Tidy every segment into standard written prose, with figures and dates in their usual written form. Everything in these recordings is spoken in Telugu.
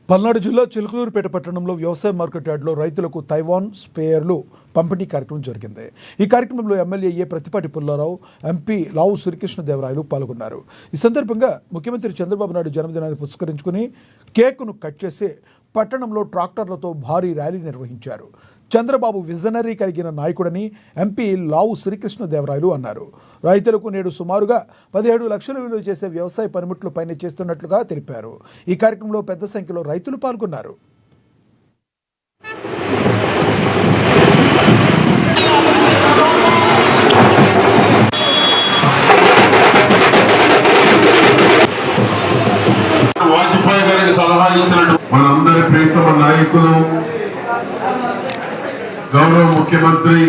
పల్నాడు జిల్లా చిలుకలూరుపేట పట్టణంలో వ్యవసాయ మార్కెట్ యార్డులో రైతులకు తైవాన్ స్ప్రేయర్లు పంపిణీ కార్యక్రమం జరిగింది. ఈ కార్యక్రమంలో ఎమ్మెల్యే ఏ ప్రతిపాటి పుల్లారావు, ఎంపీ లావు శ్రీకృష్ణదేవరాయలు పాల్గొన్నారు. ఈ సందర్భంగా ముఖ్యమంత్రి చంద్రబాబు నాయుడు జన్మదినాన్ని పురస్కరించుకుని కేకును కట్ చేసి పట్టణంలో ట్రాక్టర్లతో భారీ ర్యాలీ నిర్వహించారు. చంద్రబాబు విజనరీ కలిగిన నాయకుడని ఎంపీ లావు శ్రీకృష్ణదేవరాయలు అన్నారు. రైతులకు నేడు సుమారుగా 17 లక్షలు విలువ చేసే వ్యవసాయ పనిముట్లు పైన చేస్తున్నట్లుగా తెలిపారు. ఈ కార్యక్రమంలో పెద్ద సంఖ్యలో రైతులు పాల్గొన్నారు. వాజ్పేయి గారికి సలహా ఇచ్చినట్టు మనందరి ప్రియతమ నాయకులు గౌరవ ముఖ్యమంత్రి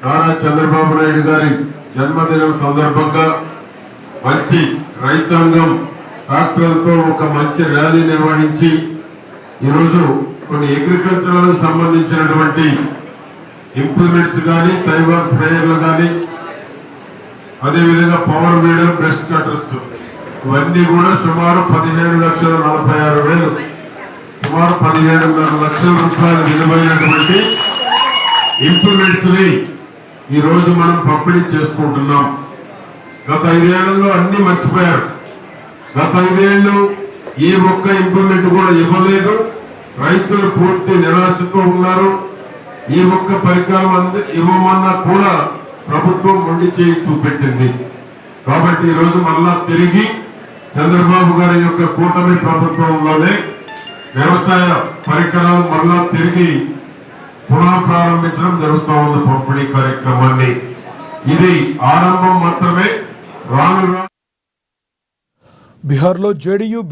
నారా చంద్రబాబు నాయుడు గారి జన్మదినం సందర్భంగా మంచి రైతాంగం ట్రాక్టర్లతో ఒక మంచి ర్యాలీ నిర్వహించి ఈరోజు కొన్ని అగ్రికల్చరల్ సంబంధించినటువంటి ఇంప్లిమెంట్స్ కానీ, తైవాన్ స్ప్రేయర్లు కానీ, అదేవిధంగా పవర్ వీడర్, బ్రష్ కటర్స్ ఇవన్నీ కూడా సుమారు 17,46,000 సుమారు 17,500 లక్షల రూపాయలు విలువైనటువంటి ఇంప్లిమెంట్స్ ని ఈ రోజు మనం పంపిణీ చేసుకుంటున్నాం. గత 5 ఏళ్లలో అన్ని మర్చిపోయారు. గత 5 ఏళ్ళు ఏ ఒక్క ఇంప్లిమెంట్ కూడా ఇవ్వలేదు. రైతులు పూర్తి నిరాశతో ఉన్నారు. ఈ ఒక్క పరికరం ఇవ్వమన్నా కూడా ప్రభుత్వం మొండి చేయి చూపెట్టింది. కాబట్టి ఈ రోజు మళ్ళా తిరిగి చంద్రబాబు గారి యొక్క కూటమి ప్రభుత్వంలోనే వ్యవసాయ పరికరాలు మళ్ళా తిరిగి పునః ప్రారంభించడం జరుగుతూ ఉంది పంపిణీ కార్యక్రమాన్ని. ఇది ఆరంభం మాత్రమే. రాను బీహార్లో జేడీయూ